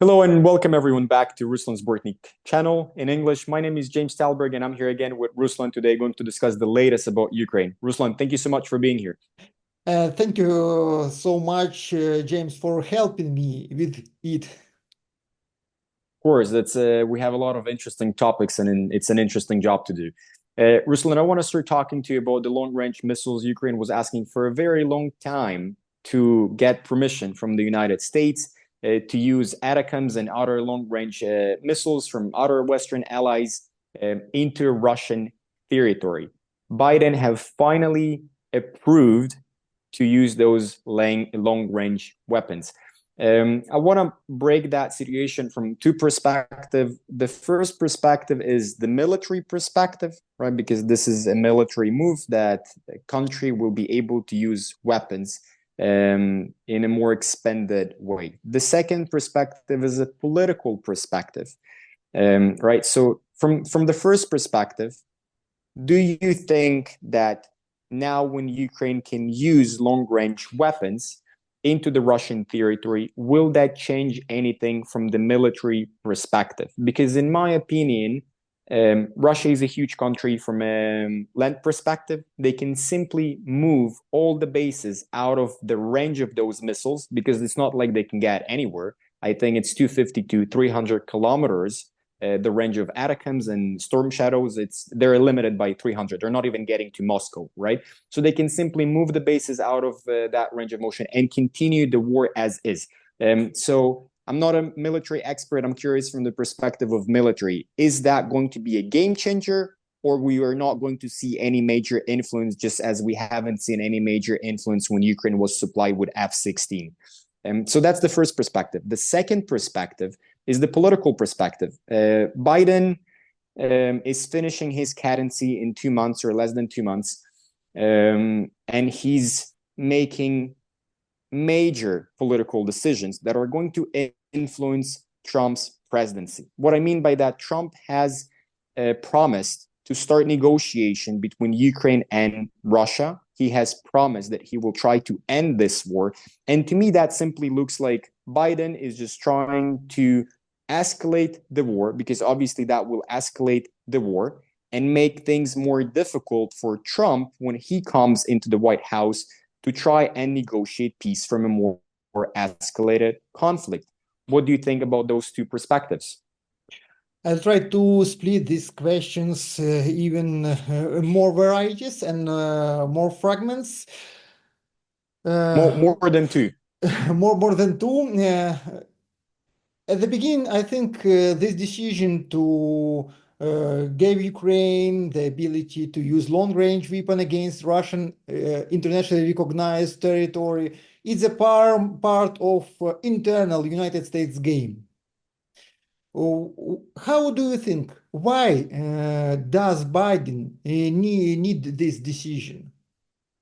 Hello and welcome everyone back to Ruslan's Bortnik channel. In English, my name is James Talberg and I'm here again with Ruslan today going to discuss the latest about Ukraine. Ruslan, thank you so much for being here. Thank you so much, James, for helping me with it. Of course, we have a lot of interesting topics and it's an interesting job to do. Ruslan, I want to start talking to you about the long-range missiles Ukraine was asking for a very long time to get permission from the United States to use ATACMS and other long-range missiles from other Western allies into Russian territory. Biden have finally approved to use those long-range weapons. I want to break that situation from two perspectives. The first perspective is the military perspective, right? Because this is a military move that a country will be able to use weapons in a more expanded way. The second perspective is a political perspective, right? So from the first perspective, do you think that now when Ukraine can use long-range weapons into the Russian territory, will that change anything from the military perspective? Because in my opinion, Russia is a huge country from a land perspective. They can simply move all the bases out of the range of those missiles because it's not like they can get anywhere. I think it's 250 to 300 kilometers. The range of ATACMS and Storm Shadows, they're limited by 300. They're not even getting to Moscow, right? So they can simply move the bases out of that range of motion and continue the war as is. So I'm not a military expert. I'm curious from the perspective of military. Is that going to be a game changer, or we are not going to see any major influence, just as we haven't seen any major influence when Ukraine was supplied with F-16? So that's the first perspective. The second perspective is the political perspective. Biden is finishing his cadency in 2 months or less than 2 months, and he's making major political decisions that are going to influence Trump's presidency. What I mean by that, Trump has promised to start negotiation between Ukraine and Russia. He has promised that he will try to end this war. And to me, that simply looks like Biden is just trying to escalate the war, because obviously that will escalate the war and make things more difficult for Trump when he comes into the White House to try and negotiate peace from a more escalated conflict. What do you think about those two perspectives? I'll try to split these questions even more varieties and more fragments. More than two. More than two. At the beginning, I think this decision to give Ukraine the ability to use long-range weapon against Russian internationally recognized territory is a part of internal United States game. How do you think? Why does Biden need this decision?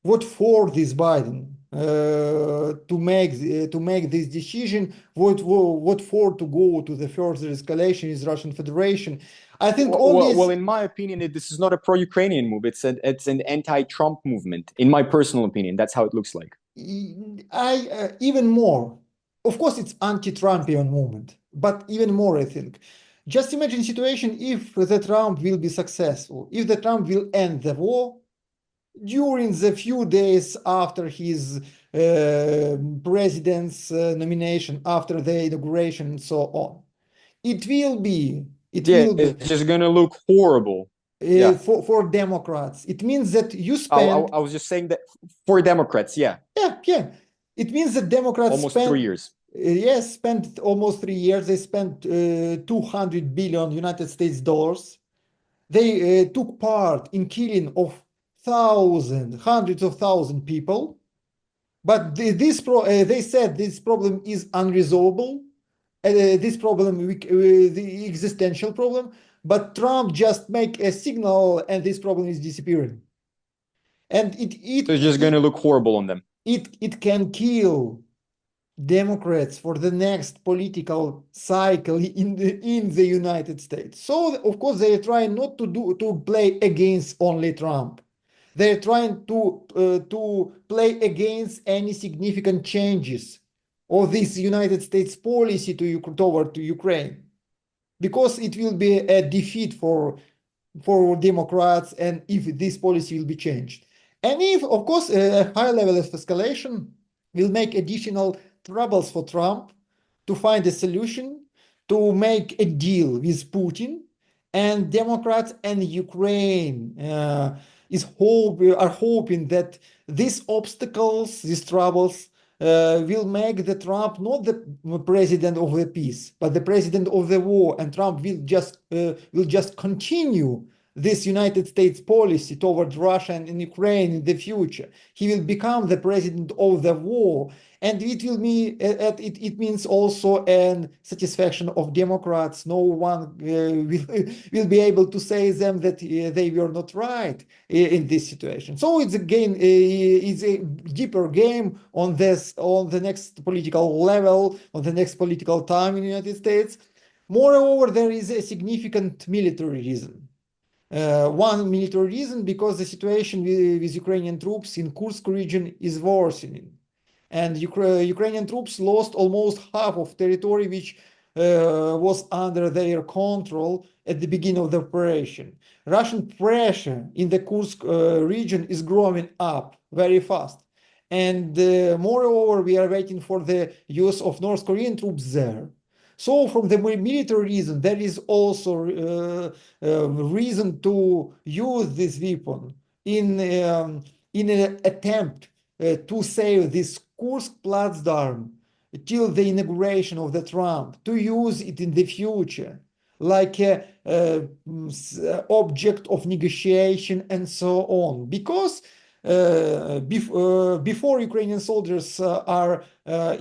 What for this Biden to make this decision? What for to go to the further escalation is Russian Federation? I think all this. In my opinion, this is not a pro-Ukrainian move. It's an anti-Trump movement. In my personal opinion, that's how it looks like. Even more. Of course, it's anti-Trumpian movement, but even more, I think. Just imagine situation if the Trump will be successful, if the Trump will end the war during the few days after his president's nomination, after the inauguration, and so on. It will be. It's just gonna look horrible. For Democrats. It means that you spend. I was just saying that for Democrats, yeah. Yeah. It means that Democrats almost 3 years. Yes, spent almost 3 years. They spent 200 billion United States dollars. They took part in killing of hundreds of thousands people. But they said this problem is unresolvable. This problem, the existential problem. But Trump just make a signal, and this problem is disappearing. And so it's just going to look horrible on them. It can kill Democrats for the next political cycle in the United States. So of course they are trying not to play against only Trump. They're trying to play against any significant changes of this United States policy toward Ukraine, because it will be a defeat for Democrats, and if this policy will be changed. And if, of course, a high level of escalation will make additional troubles for Trump to find a solution, to make a deal with Putin, and Democrats and Ukraine are hoping that these obstacles, these troubles, will make the Trump not the president of the peace, but the president of the war, and Trump will just continue this United States policy toward Russia and Ukraine in the future. He will become the president of the war, and it will mean it means also an satisfaction of Democrats. No one will be able to say them that they were not right in this situation. So it's again it's a deeper game on the next political level, on the next political time in the United States. Moreover, there is a significant military reason. One military reason, because the situation with Ukrainian troops in Kursk region is worsening, and Ukrainian troops lost almost half of territory which was under their control at the beginning of the operation. Russian pressure in the Kursk region is growing up very fast, and moreover, we are waiting for the use of North Korean troops there. So from the military reason, there is also reason to use this weapon in an attempt to save this Kursk Platform till the inauguration of the Trump, to use it in the future like a object of negotiation and so on. Because before Ukrainian soldiers are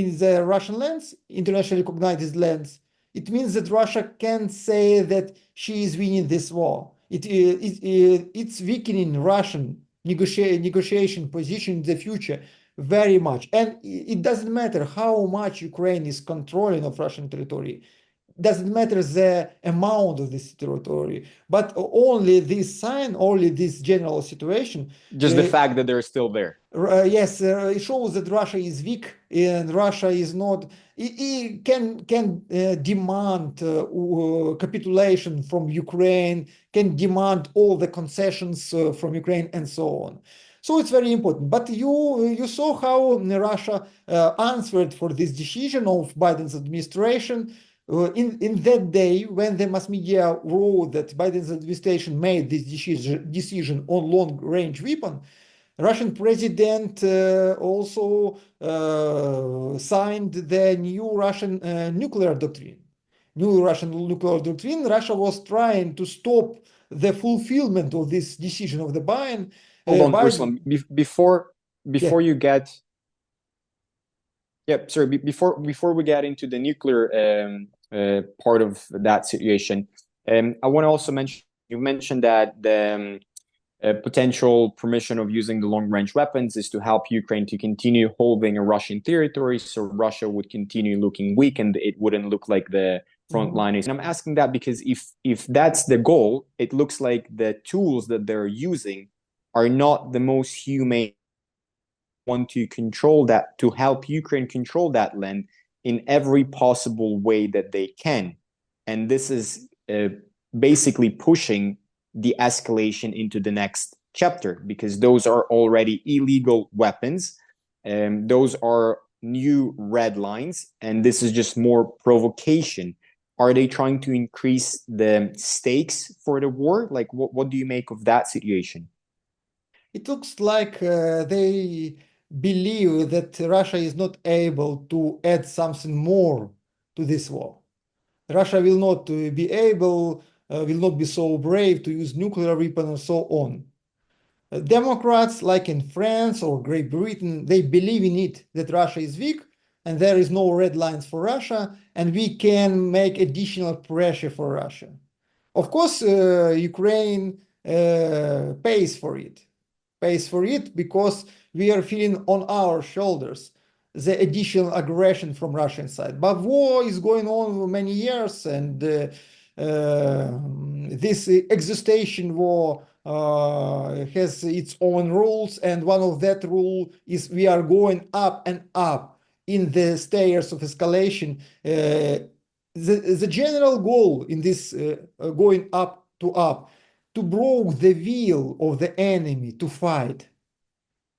in the Russian lands, internationally recognized lands, it means that Russia can say that she is winning this war. It's weakening Russian negotiation position in the future very much. And it doesn't matter how much Ukraine is controlling of Russian territory. Doesn't matter the amount of this territory, but only this sign, only this general situation. Just the fact that they're still there. Yes, it shows that Russia is weak, and Russia is not. It can demand capitulation from Ukraine, can demand all the concessions from Ukraine, and so on. So it's very important. But you saw how Russia answered for this decision of Biden's administration. In that day, when the mass media wrote that Biden's administration made this decision on long-range weapon, Russian president also signed the new Russian nuclear doctrine. New Russian nuclear doctrine. Russia was trying to stop the fulfillment of this decision of the Biden. Hold on, Ruslan. Before Yeah. you get, sorry. Before we get into the nuclear part of that situation, I want to also mention, you mentioned that the potential permission of using the long-range weapons is to help Ukraine to continue holding a Russian territory, so Russia would continue looking weak and it wouldn't look like the front line is. And I'm asking that because if that's the goal, it looks like the tools that they're using are not the most humane. Want to control that, to help Ukraine control that land in every possible way that they can. And this is basically pushing the escalation into the next chapter, because those are already illegal weapons. Those are new red lines, and this is just more provocation. Are they trying to increase the stakes for the war? Like, what do you make of that situation? It looks like they believe that Russia is not able to add something more to this war. Russia will not be able, will not be so brave to use nuclear weapons and so on. Democrats, like in France or Great Britain, they believe in it, that Russia is weak and there is no red lines for Russia, and we can make additional pressure for Russia. Of course, Ukraine pays for it because we are feeling on our shoulders the additional aggression from Russian side. But war is going on for many years, and this existential war has its own rules, and one of that rule is we are going up and up in the stairs of escalation. The general goal in this going up to break the will of the enemy to fight.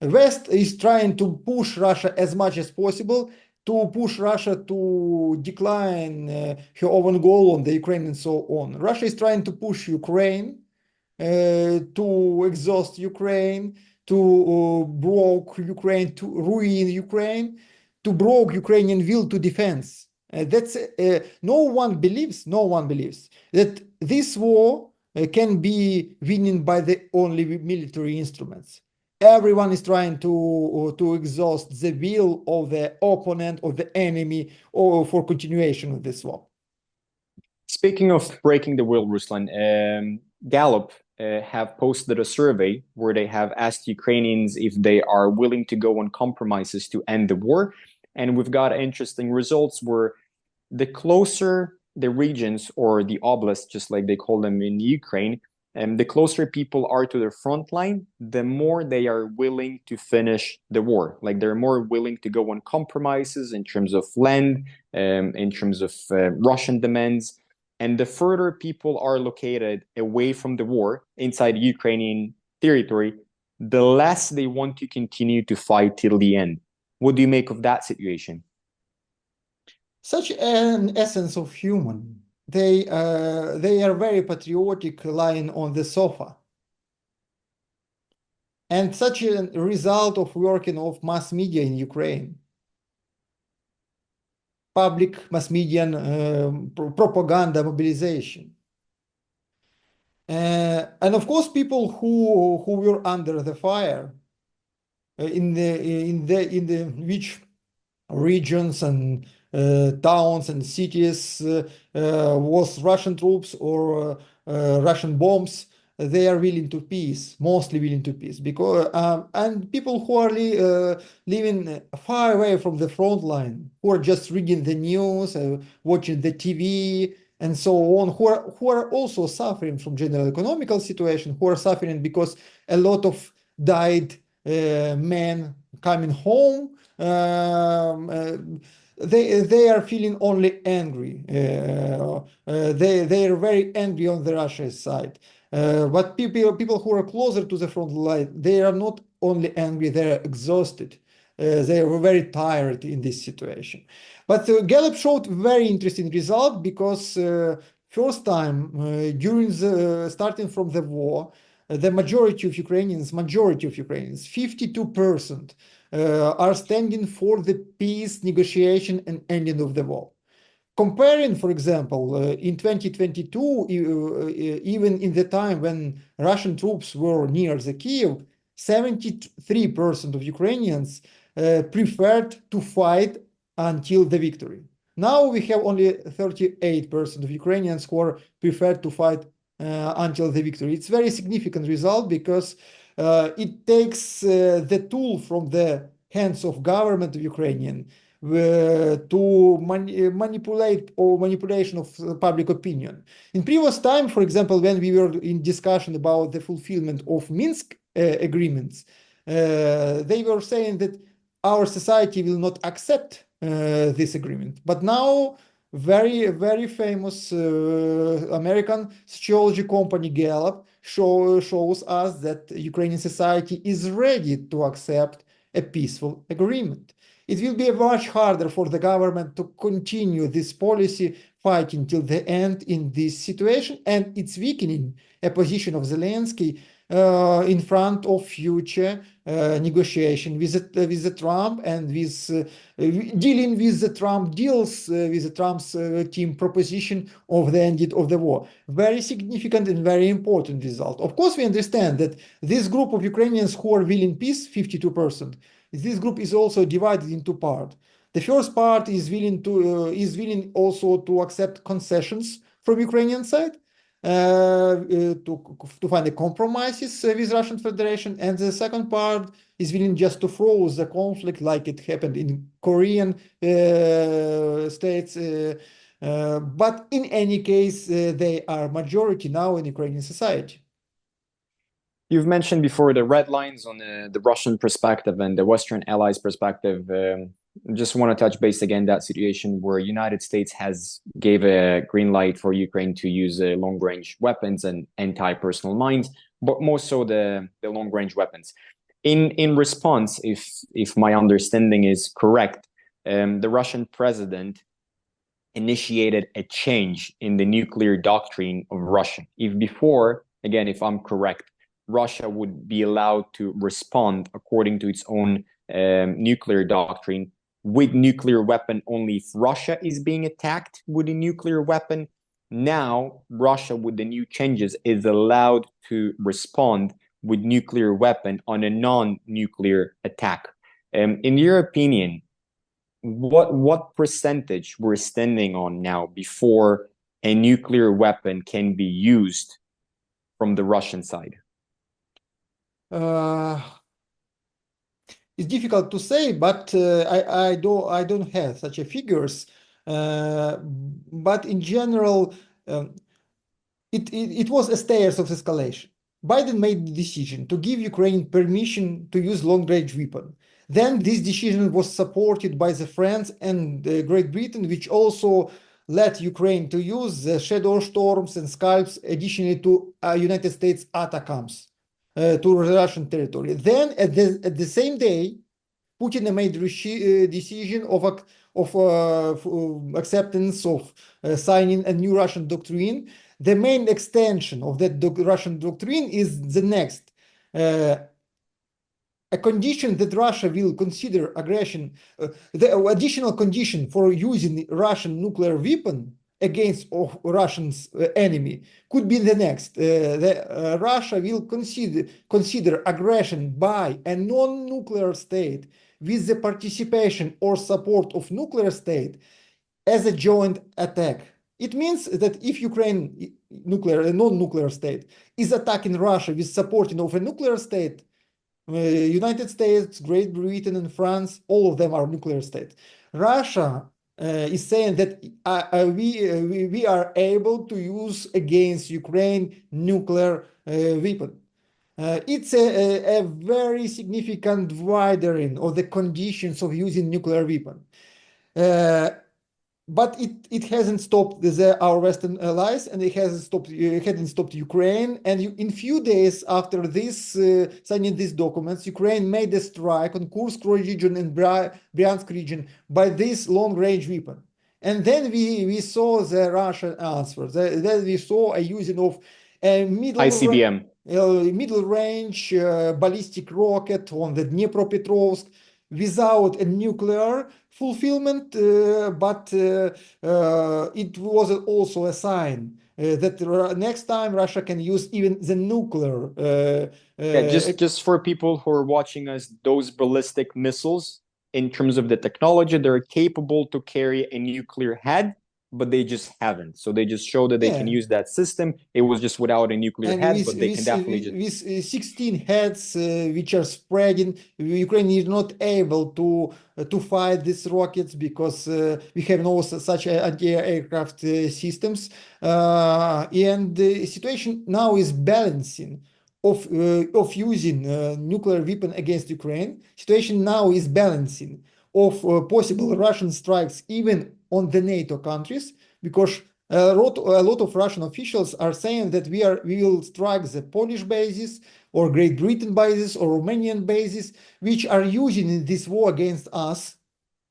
The West is trying to push Russia as much as possible, to push Russia to decline her own goal on the Ukraine and so on. Russia is trying to push Ukraine to exhaust Ukraine, to broke Ukraine, to ruin Ukraine, to broke Ukrainian will to defense. That's no one believes that this war can be winning by the only military instruments. Everyone is trying to exhaust the will of the opponent, of the enemy, or for continuation of this war. Speaking of breaking the will, Ruslan, Gallup have posted a survey where they have asked Ukrainians if they are willing to go on compromises to end the war. And we've got interesting results where the closer the regions or the oblasts, just like they call them in Ukraine, the closer people are to the front line, the more they are willing to finish the war. Like they're more willing to go on compromises in terms of land, in terms of Russian demands. And the further people are located away from the war inside Ukrainian territory, the less they want to continue to fight till the end. What do you make of that situation? Such an essence of human. They are very patriotic, lying on the sofa. And such a result of working of mass media in Ukraine. Public mass media propaganda mobilization. And of course, people who were under the fire in the which regions and towns and cities was Russian troops or Russian bombs, they are willing to peace, mostly willing to peace, because and people who are living far away from the front line, who are just reading the news, watching the TV, and so on, who are also suffering from general economical situation, who are suffering because a lot of died men coming home. They are feeling only angry. They are very angry on the Russia side. But people who are closer to the front line, they are not only angry, they are exhausted. They are very tired in this situation. But Gallup showed very interesting result because first time during the starting from the war, the majority of Ukrainians, 52%, are standing for the peace negotiation and ending of the war. Comparing, for example, in 2022, even in the time when Russian troops were near the Kiev, 73% of Ukrainians preferred to fight until the victory. Now we have only 38% of Ukrainians who are preferred to fight until the victory. It's very significant result because it takes the tool from the hands of government of Ukrainian to manipulate or manipulation of public opinion. In previous time, for example, when we were in discussion about the fulfillment of Minsk agreements, they were saying that our society will not accept this agreement. But now, very famous American sociology company Gallup shows us that Ukrainian society is ready to accept a peaceful agreement. It will be much harder for the government to continue this policy fighting till the end in this situation, and it's weakening a position of Zelensky in front of future negotiation with the Trump and with dealing with the Trump deals with the Trump's team proposition of the end of the war. Very significant and very important result. Of course, we understand that this group of Ukrainians who are willing peace, 52%, this group is also divided into part. The first part is willing also to accept concessions from Ukrainian side, to find a compromises with Russian Federation, and the second part is willing just to freeze the conflict like it happened in Korean states. But in any case, they are majority now in Ukrainian society. You've mentioned before the red lines on the Russian perspective and the Western allies' perspective. just want to touch base again that situation where United States has gave a green light for Ukraine to use long range weapons and anti-personal mines, but more so the long range weapons. In response, if my understanding is correct, the Russian president initiated a change in the nuclear doctrine of Russia. If before, again, if I'm correct, Russia would be allowed to respond according to its own nuclear doctrine with nuclear weapon only if Russia is being attacked with a nuclear weapon. Now, Russia, with the new changes, is allowed to respond with nuclear weapon on a non-nuclear attack. In your opinion, what percentage we're standing on now before a nuclear weapon can be used from the Russian side? Uh, it's difficult to say, but I don't have such a figures. But in general, it was a stairs of escalation. Biden made the decision to give Ukraine permission to use long-range weapon. Then this decision was supported by the France and Great Britain, which also let Ukraine to use the shadow storms and scalps additionally to United States ATACMS to Russian territory. Then at the same day, Putin made decision of acceptance of signing a new Russian doctrine. The main extension of that Russian doctrine is the next. A condition that Russia will consider aggression, the additional condition for using Russian nuclear weapon against Russian's enemy could be the next. Russia will consider aggression by a non-nuclear state with the participation or support of nuclear state as a joint attack. It means that if Ukraine, a non-nuclear state, is attacking Russia with supporting of a nuclear state, United States, Great Britain, and France, all of them are nuclear states. Russia is saying that we are able to use against Ukraine nuclear weapon. It's a very significant widening of the conditions of using nuclear weapon. But it hasn't stopped our Western allies, and it hadn't stopped Ukraine. And in few days after this signing these documents, Ukraine made a strike on Kursk region and Bryansk region by this long-range weapon. And then we saw the Russian answer. Then we saw a using of a ICBM. middle range ballistic rocket on the Dnipropetrovsk without a nuclear fulfillment, but it was also a sign that next time Russia can use even the nuclear. Yeah, just for people who are watching us, those ballistic missiles, in terms of the technology, they're capable to carry a nuclear head, but they just haven't. So they just show that they can use that system. It was just without a nuclear and head, but they can definitely with 16 heads which are spreading, Ukraine is not able to fight these rockets because we have no such anti-aircraft systems, and the situation now is balancing of using nuclear weapon against Ukraine. Situation now is balancing of possible Russian strikes even on the NATO countries, because a lot of Russian officials are saying that we will strike the Polish bases or Great Britain bases or Romanian bases, which are using this war against us,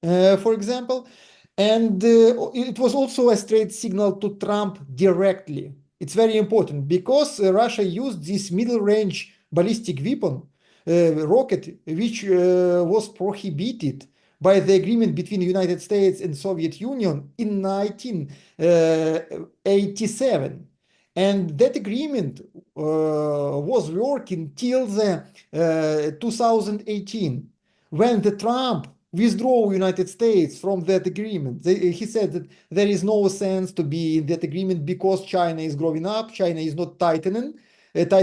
for example. And it was also a straight signal to Trump directly. It's very important because Russia used this middle-range ballistic weapon rocket, which was prohibited by the agreement between the United States and Soviet Union in 1987. And that agreement was working till the 2018, when the Trump withdrew United States from that agreement. He said that there is no sense to be in that agreement because China is growing up, China is not tightening that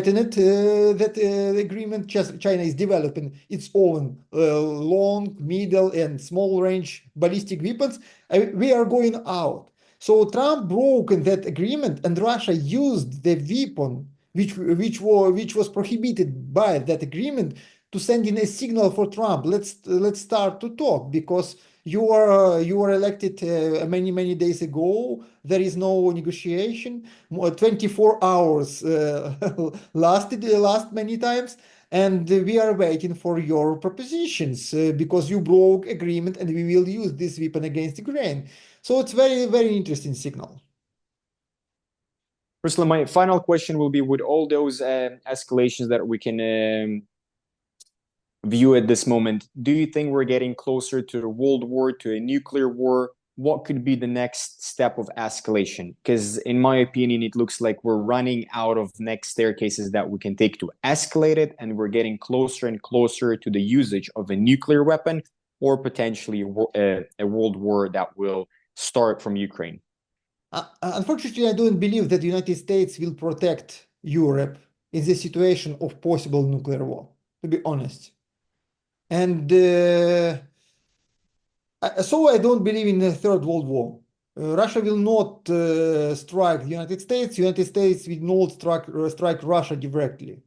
agreement. China is developing its own long, middle, and small range ballistic weapons. We are going out. So Trump broke that agreement, and Russia used the weapon which was prohibited by that agreement to send in a signal for Trump. Let's start to talk because you were elected many days ago. There is no negotiation. 24 hours last many times, and we are waiting for your propositions because you broke agreement, and we will use this weapon against Ukraine. So it's very interesting signal. Ruslan, my final question will be: with all those escalations that we can view at this moment, do you think we're getting closer to a world war, to a nuclear war? What could be the next step of escalation? Because in my opinion, it looks like we're running out of next staircases that we can take to escalate it, and we're getting closer and closer to the usage of a nuclear weapon or potentially a world war that will start from Ukraine. Unfortunately, I don't believe that the United States will protect Europe in the situation of possible nuclear war, to be honest. And so I don't believe in the Third World War. Russia will not strike the United States. United States will not strike Russia directly.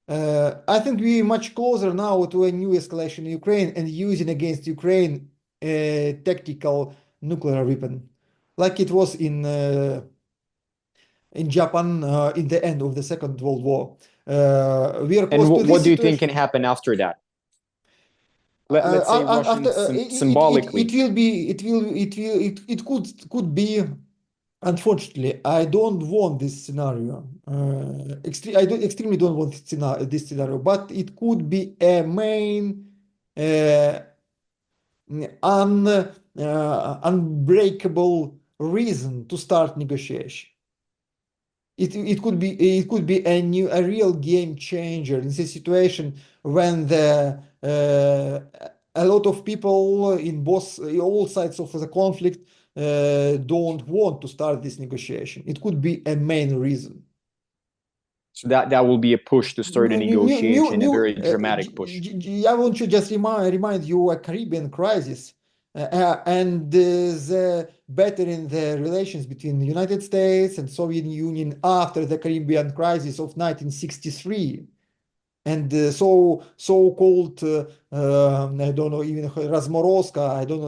I think we are much closer now to a new escalation in Ukraine and using against Ukraine a tactical nuclear weapon, like it was in Japan in the end of the Second World War. We are And close to what this do you think can situation. happen after that? Let's say After Russians symbolically. it will be it could be. Unfortunately, I don't want this scenario. I don't, extremely don't want this scenario, but it could be a main uh, unbreakable reason to start negotiation. It could be a real game changer in this situation when a lot of people in both all sides of the conflict don't want to start this negotiation. It could be a main reason. So that will be a push to start a negotiation, a very dramatic push. I want to just remind you a Caribbean crisis and the better in the relations between the United States and Soviet Union after the Caribbean crisis of 1963 and so-called I don't know even Razmorozka. I don't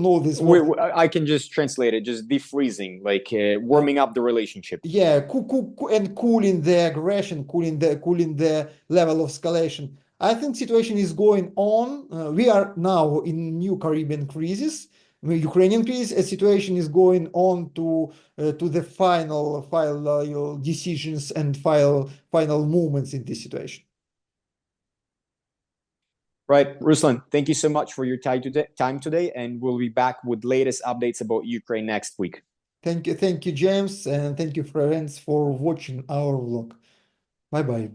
know this word. I can just translate it, just defreezing, like warming up the relationship. Yeah, and cooling the aggression, cooling the level of escalation. I think situation is going on. We are now in new Caribbean crisis, Ukrainian crisis. A situation is going on to the final decisions and final movements in this situation. Right, Ruslan, thank you so much for your time today, and we'll be back with latest updates about Ukraine next week. Thank you, James, and thank you, friends, for watching our vlog. Bye bye.